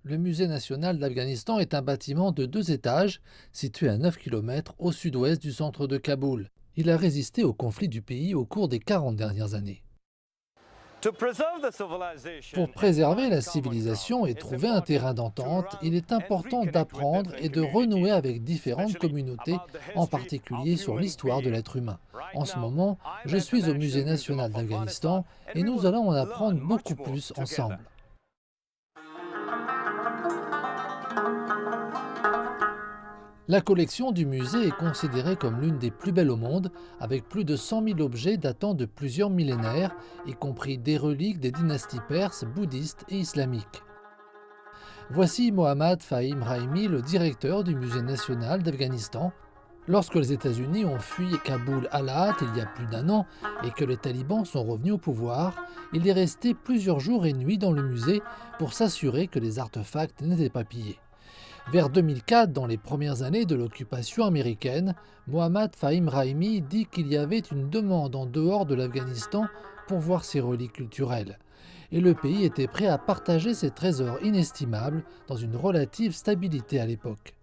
Le musée national d'Afghanistan est un bâtiment de 2 étages, situé à 9 km au sud-ouest du centre de Kaboul. Il a résisté aux conflits du pays au cours des 40 dernières années. Pour préserver la civilisation et trouver un terrain d'entente, il est important d'apprendre et de renouer avec différentes communautés, en particulier sur l'histoire de l'être humain. En ce moment, je suis au musée national d'Afghanistan et nous allons en apprendre beaucoup plus ensemble. La collection du musée est considérée comme l'une des plus belles au monde, avec plus de 100 000 objets datant de plusieurs millénaires, y compris des reliques des dynasties perses, bouddhistes et islamiques. Voici Mohammad Fahim Raimi, le directeur du musée national d'Afghanistan. Lorsque les États-Unis ont fui Kaboul Alat il y a plus d'1 an et que les talibans sont revenus au pouvoir, il est resté plusieurs jours et nuits dans le musée pour s'assurer que les artefacts n'étaient pas pillés. Vers 2004, dans les premières années de l'occupation américaine, Mohammad Fahim Raimi dit qu'il y avait une demande en dehors de l'Afghanistan pour voir ces reliques culturelles. Et le pays était prêt à partager ses trésors inestimables dans une relative stabilité à l'époque.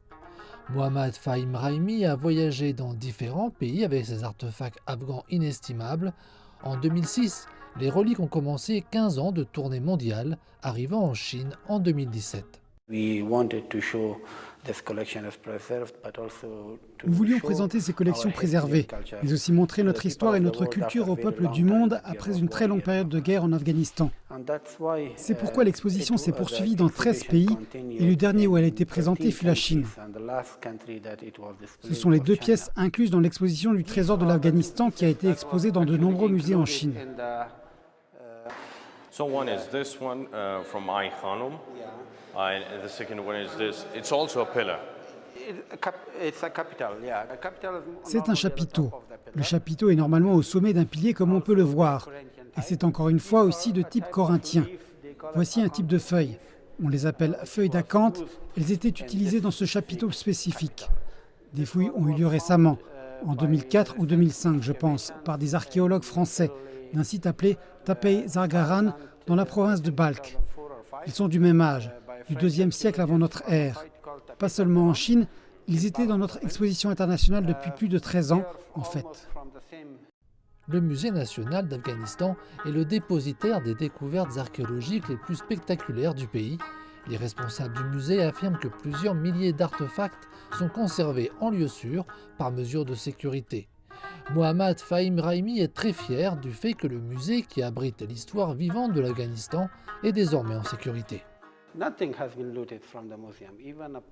Mohammad Fahim Raimi a voyagé dans différents pays avec ses artefacts afghans inestimables. En 2006, les reliques ont commencé 15 ans de tournée mondiale, arrivant en Chine en 2017. Nous voulions présenter ces collections préservées, mais aussi montrer notre histoire et notre culture au peuple du monde après une très longue période de guerre en Afghanistan. C'est pourquoi l'exposition s'est poursuivie dans 13 pays et le dernier où elle a été présentée fut la Chine. Ce sont les 2 pièces incluses dans l'exposition du trésor de l'Afghanistan qui a été exposée dans de nombreux musées en Chine. So one is this one from Ai Khanum, and the second one is this. It's also a pillar. C'est un chapiteau. Le chapiteau est normalement au sommet d'un pilier comme on peut le voir. Et c'est encore une fois aussi de type corinthien. Voici un type de feuilles. On les appelle feuilles d'acanthe. Elles étaient utilisées dans ce chapiteau spécifique. Des fouilles ont eu lieu récemment, en 2004 ou 2005 je pense, par des archéologues français, d'un site appelé Tapey Zargaran dans la province de Balkh. Ils sont du même âge, du 2e siècle avant notre ère. Pas seulement en Chine, ils étaient dans notre exposition internationale depuis plus de 13 ans, en fait. Le musée national d'Afghanistan est le dépositaire des découvertes archéologiques les plus spectaculaires du pays. Les responsables du musée affirment que plusieurs milliers d'artefacts sont conservés en lieu sûr par mesure de sécurité. Mohammad Fahim Raimi est très fier du fait que le musée qui abrite l'histoire vivante de l'Afghanistan est désormais en sécurité.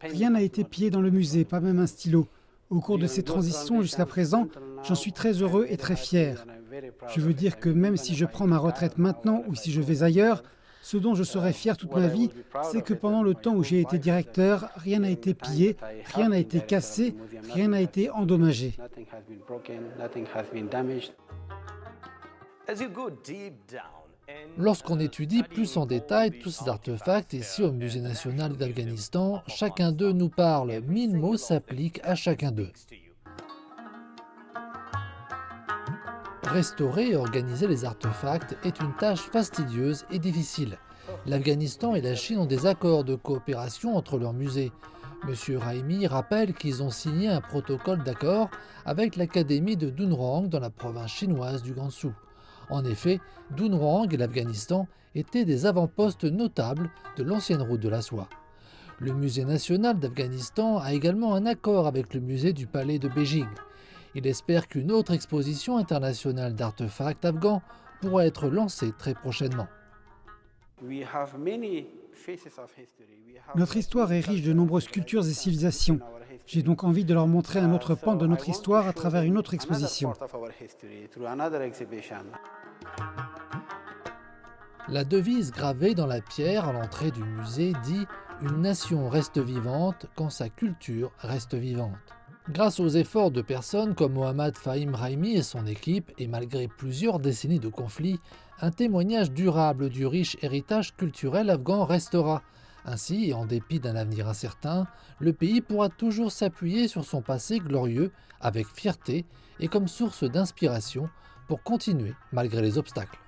Rien n'a été pillé dans le musée, pas même un stylo. Au cours de ces transitions jusqu'à présent, j'en suis très heureux et très fier. Je veux dire que même si je prends ma retraite maintenant ou si je vais ailleurs, ce dont je serai fier toute ma vie, c'est que pendant le temps où j'ai été directeur, rien n'a été pillé, rien n'a été cassé, rien n'a été endommagé. Lorsqu'on étudie plus en détail tous ces artefacts ici au musée national d'Afghanistan, chacun d'eux nous parle, 1000 mots s'appliquent à chacun d'eux. Restaurer et organiser les artefacts est une tâche fastidieuse et difficile. L'Afghanistan et la Chine ont des accords de coopération entre leurs musées. M. Raimi rappelle qu'ils ont signé un protocole d'accord avec l'académie de Dunhuang dans la province chinoise du Gansu. En effet, Dunhuang et l'Afghanistan étaient des avant-postes notables de l'ancienne route de la soie. Le musée national d'Afghanistan a également un accord avec le musée du palais de Beijing. Il espère qu'une autre exposition internationale d'artefacts afghans pourra être lancée très prochainement. Notre histoire est riche de nombreuses cultures et civilisations. J'ai donc envie de leur montrer un autre pan de notre histoire à travers une autre exposition. La devise gravée dans la pierre à l'entrée du musée dit « Une nation reste vivante quand sa culture reste vivante ». Grâce aux efforts de personnes comme Mohammad Fahim Raimi et son équipe, et malgré plusieurs décennies de conflits, un témoignage durable du riche héritage culturel afghan restera. Ainsi, et en dépit d'un avenir incertain, le pays pourra toujours s'appuyer sur son passé glorieux avec fierté et comme source d'inspiration pour continuer malgré les obstacles.